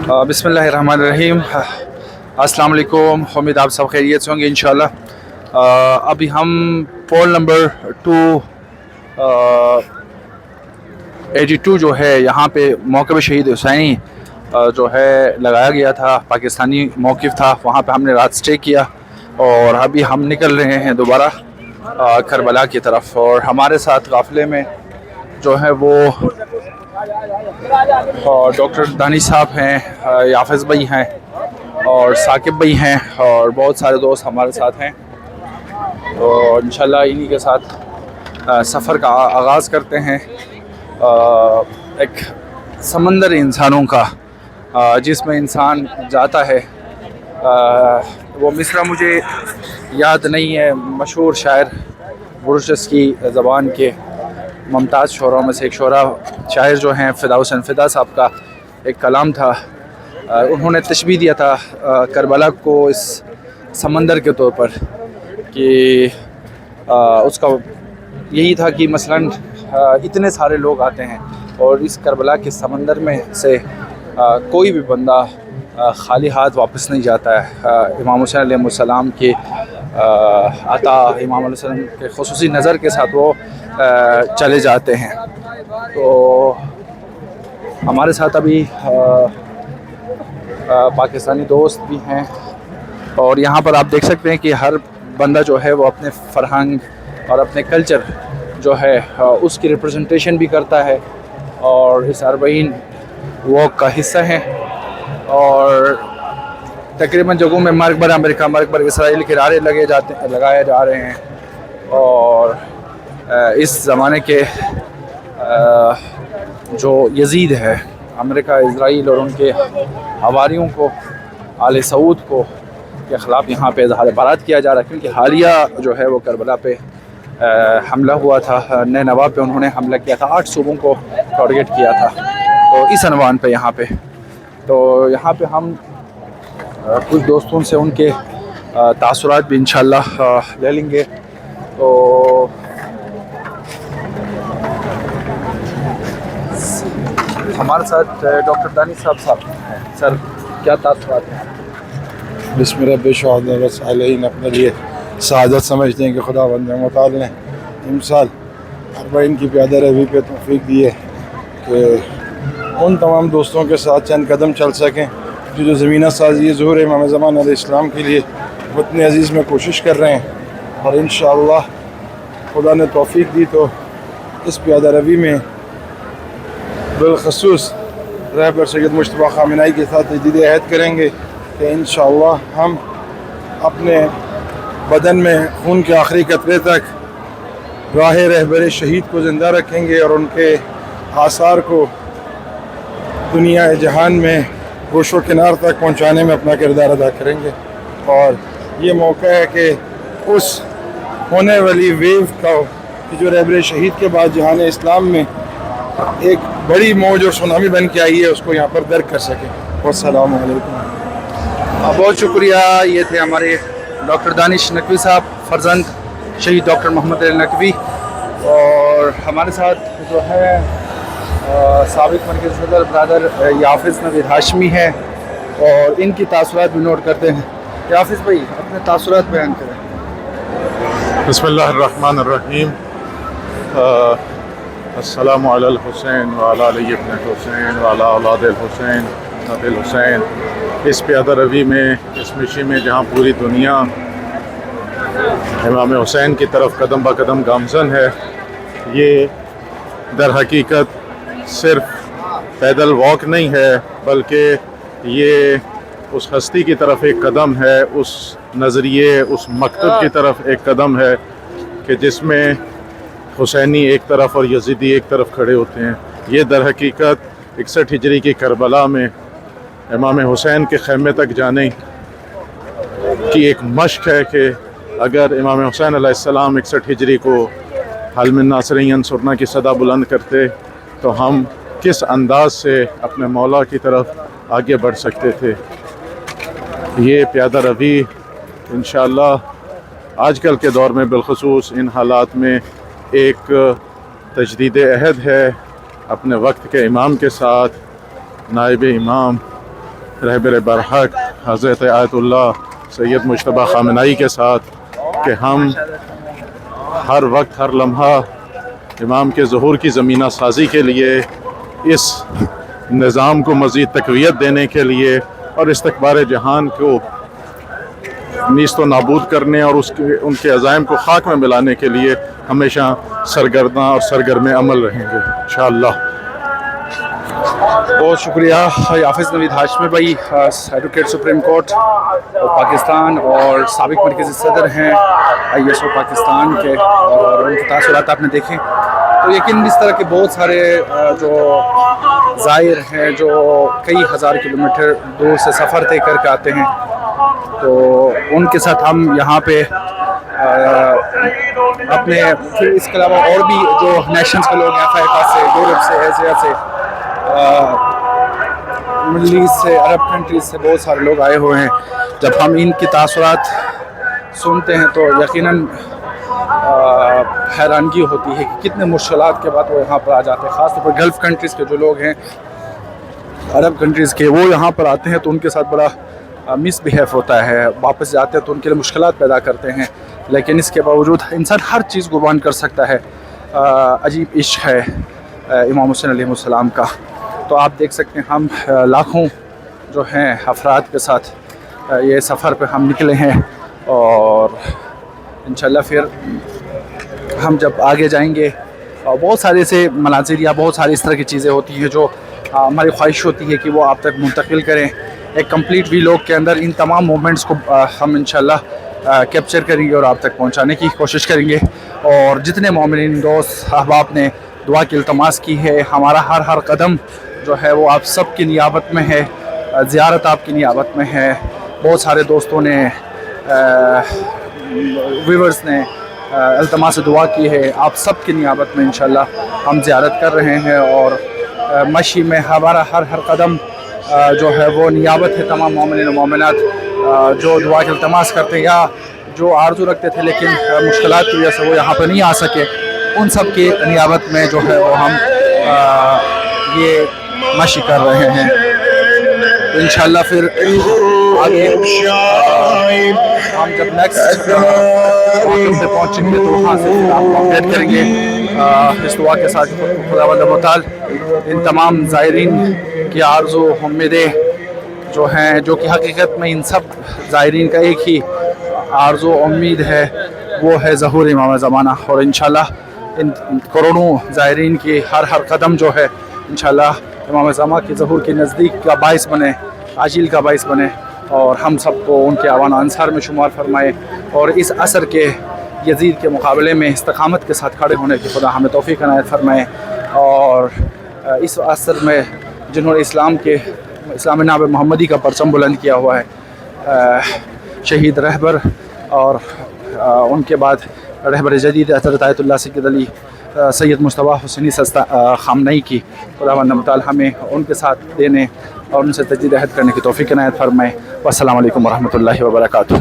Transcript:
बिस्मिल्लाहिर्रहमानिर्रहीम। अस्सलाम वालेकुम। उम्मीद आप सब खैरियत से होंगे इंशाल्लाह। अभी हम पोल नंबर 82 जो है यहाँ पे मौक़िफ़ शहीद हुसैनी जो है लगाया गया था, पाकिस्तानी मौक़िफ़ था, वहाँ पे हमने रात स्टे किया और अभी हम निकल रहे हैं दोबारा करबला की तरफ। और हमारे साथ काफ़िले में जो है वो डॉक्टर दानिश साहब हैं, याफिज़ भाई हैं और साकिब भाई हैं और बहुत सारे दोस्त हमारे साथ हैं। तो इंशाल्लाह इन्हीं के साथ सफ़र का आगाज़ करते हैं, एक समंदर इंसानों का जिसमें इंसान जाता है। वो मिसरा मुझे याद नहीं है, मशहूर शायर बुरजस की ज़बान के मुमताज़ शोरों में से एक शोरा शायर जो हैं फ़िदा हुसैन फ़िदा साहब का एक कलाम था। उन्होंने तशबीह दिया था करबला को इस समंदर के तौर पर कि उसका यही था कि मसलन इतने सारे लोग आते हैं और इस करबला के समंदर में से कोई भी बंदा खाली हाथ वापस नहीं जाता है। इमाम हुसैन अलैहिस्सलाम के अता इमाम हुसैन के खुसूसी नज़र के साथ वो चले जाते हैं। तो हमारे साथ अभी पाकिस्तानी दोस्त भी हैं और यहाँ पर आप देख सकते हैं कि हर बंदा जो है वो अपने फ़रहंग और अपने कल्चर जो है उसकी रिप्रेजेंटेशन भी करता है और इस अरबईन वॉक का हिस्सा है। और तकरीबन जगहों में मरकबर अमेरिका, मरकबर इसराइल के नारे लगाए जा रहे हैं। और इस ज़माने के जो यजीद है अमेरिका, इसराइल और उनके हवारियों को, आले सऊद को के ख़िलाफ़ यहाँ पे इज़हार बारात किया जा रहा है, क्योंकि हालिया जो है वो करबला पे हमला हुआ था। नैनवा पे उन्होंने हमला किया था, 8 सूबों को टारगेट किया था। तो इस अनवान पे यहाँ पे हम कुछ दोस्तों से उनके तासुरात भी इंशाल्लाह ले लेंगे। तो हमारे साथ डॉक्टर दानिश साहब हैं। सर, क्या तासुरात हैं? बिस्मिल्लाह रब्बि शहादत अपने लिए सआदत समझते हैं कि खुदा बंद मुताल ने इमसाल अरबईन की प्यादा रवी पे तौफीक दी है कि उन तमाम दोस्तों के साथ चंद कदम चल सकें जो ज़मीना साजी ज़ुहूर इमाम ज़मान अलैहिस्सलाम के लिए वतन अज़ीज़ में कोशिश कर रहे हैं। और इंशाअल्लाह खुदा ने तौफीक दी तो इस प्यादा रवी में बिलख़ुसूस रहबर सैयद मुश्तबा ख़ामिनाई के साथ तजदीद अहद करेंगे कि इंशाअल्लाह हम अपने बदन में खून के आखिरी कतरे तक राह रहबर शहीद को ज़िंदा रखेंगे और उनके आसार को दुनिया जहान में गोशो किनार तक पहुँचाने में अपना किरदार अदा करेंगे। और ये मौका है कि उस होने वाली वेव का कि जो रहबर शहीद के बाद जहान इस्लाम में एक बड़ी मौज और सुनामी बन के आई है, उसको यहाँ पर दर्क कर सकें। अस्सलामु अलैकुम। बहुत शुक्रिया। ये थे हमारे डॉक्टर दानिश नकवी साहब, फर्जंद शहीद डॉक्टर मोहम्मद अली नकवी। और हमारे साथ जो है साबिक मरकज़ी सदर ब्रदर याफिज़ नवीद हाशमी है और इनकी तासुरात भी नोट करते हैं। याफिज़ भाई, अपने तासुरात बयान करें। बिस्मिल्लाहिर्रहमानिर्रहीम। अस्सलामु अलल हुसैन व अला अली इब्न हुसैन व अला औलादिल हुसैन अबिल हुसैन। इस प्यादा रवी में, इस मिशी में जहाँ पूरी दुनिया इमाम हुसैन की तरफ कदम ब कदम गामज़न है, ये दर हकीकत सिर्फ पैदल वॉक नहीं है, बल्कि ये उस हस्ती की तरफ एक कदम है, उस नज़रिए, उस मकतब की तरफ एक कदम है कि जिसमें हुसैनी एक तरफ और यजीदी एक तरफ खड़े होते हैं। ये दर हकीकत 61 हिजरी की करबला में इमाम हुसैन के ख़ैमे तक जाने की एक मशक है कि अगर इमाम हुसैन अलैहिस्सलाम 61 हिजरी को हल मिन नासिरिन यंसुरना की सदा बुलंद करते तो हम किस अंदाज से अपने मौला की तरफ आगे बढ़ सकते थे। ये प्यादा रवी इंशाअल्लाह आजकल के दौर में बिलखसूस इन हालात में एक तजदीद अहद है अपने वक्त के इमाम के साथ, नायब इमाम رہبر برحق حضرت آیت اللہ سید مجتبیٰ خامنہئی کے ساتھ کہ ہم ہر وقت ہر لمحہ امام کے ظہور کی زمینہ سازی کے لیے، اس نظام کو مزید تقویت دینے کے لیے اور استکبار جہان کو نیست و نابود کرنے اور ان کے عزائم کو خاک میں ملانے کے لیے ہمیشہ سرگرداں اور سرگرم عمل رہیں گے انشاءاللہ۔ بہت شکریہ حافظ نوید ہاشمی بھائی، ایڈوکیٹ سپریم کورٹ پاکستان اور سابق مرکزی صدر ہیں ISO پاکستان کے، اور ان کے تاثرات آپ نے دیکھیں تو یقیناً اس طرح کے بہت سارے جو زائر ہیں جو کئی ہزار کلومیٹر دور سے سفر طے کر کے آتے ہیں، تو ان کے ساتھ ہم یہاں پہ اپنے پھر اس کے علاوہ اور بھی جو نیشنز کے لوگ ہیں، افریقہ سے، یورپ سے، ایشیا سے، مڈل ایسٹ سے، عرب کنٹریز سے بہت سارے لوگ آئے ہوئے ہیں۔ جب ہم ان کی تاثرات سنتے ہیں تو یقیناً حیرانگی ہوتی ہے کہ کتنے مشکلات کے بعد وہ یہاں پر آ جاتے ہیں، خاص طور پر گلف کنٹریز کے جو لوگ ہیں، عرب کنٹریز کے، وہ یہاں پر آتے ہیں تو ان کے ساتھ بڑا مس بیہیو ہوتا ہے، واپس جاتے ہیں تو ان کے لیے مشکلات پیدا کرتے ہیں، لیکن اس کے باوجود انسان ہر چیز قربان کر سکتا ہے۔ عجیب عشق ہے امام حسین علیہ السلام کا۔ تو آپ دیکھ سکتے ہیں ہم لاکھوں جو ہیں افراد کے ساتھ یہ سفر پہ ہم نکلے ہیں، اور انشاءاللہ پھر ہم جب آگے جائیں گے بہت سارے ایسے مناظر یا بہت ساری اس طرح کی چیزیں ہوتی ہیں جو ہماری خواہش ہوتی ہے کہ وہ آپ تک منتقل کریں۔ ایک کمپلیٹ ویلاگ کے اندر ان تمام مومنٹس کو ہم انشاءاللہ کیپچر کریں گے اور آپ تک پہنچانے کی کوشش کریں گے، اور جتنے مومنین دوست احباب نے دعا کی التماس کی ہے، ہمارا ہر قدم جو ہے وہ آپ سب کی نیابت میں ہے، زیارت آپ کی نیابت میں ہے۔ بہت سارے دوستوں نے، ویورز نے التماس دعا کی ہے، آپ سب کی نیابت میں انشاءاللہ ہم زیارت کر رہے ہیں، اور مشی میں ہمارا ہر قدم جو ہے وہ نیابت ہے تمام مومنین و مومنات جو دعا کی التماس کرتے ہیں یا جو آرزو رکھتے تھے لیکن مشکلات کی وجہ سے وہ یہاں پہ نہیں آ سکے، ان سب کی نیابت میں جو ہے وہ ہم یہ مشی کر رہے ہیں۔ انشاءاللہ پھر آگے ہم جب نیکسٹ پہ پہنچیں گے تو وہاں سے آپ کو اپڈیٹ کریں گے اس دعا کے ساتھ۔ خداوند متعال ان تمام زائرین کی آرزو امیدیں جو ہیں، جو کہ حقیقت میں ان سب زائرین کا ایک ہی آرزو امید ہے، وہ ہے ظہور امام زمانہ، اور انشاءاللہ ان کروڑوں زائرین کی ہر قدم جو ہے انشاءاللہ امام زمانہ کے ظہور کے نزدیک کا باعث بنے، عاجل کا باعث بنے، اور ہم سب کو ان کے اعوان انصار میں شمار فرمائے، اور اس عصر کے یزید کے مقابلے میں استقامت کے ساتھ کھڑے ہونے کی خدا ہمیں توفیق عنایت فرمائے، اور اس عصر میں جنہوں نے اسلام ناب محمدی کا پرچم بلند کیا ہوا ہے، شہید رہبر اور ان کے بعد رہبر جدید حضرت آیت اللہ سید علی سید مجتبیٰ حسینی خامنہئی کی، خداوند متعال ہمیں ان کے ساتھ دینے اور ان سے تجدید عہد کرنے کی توفیق عنایت فرمائے۔ والسلام علیکم ورحمۃ اللہ وبرکاتہ۔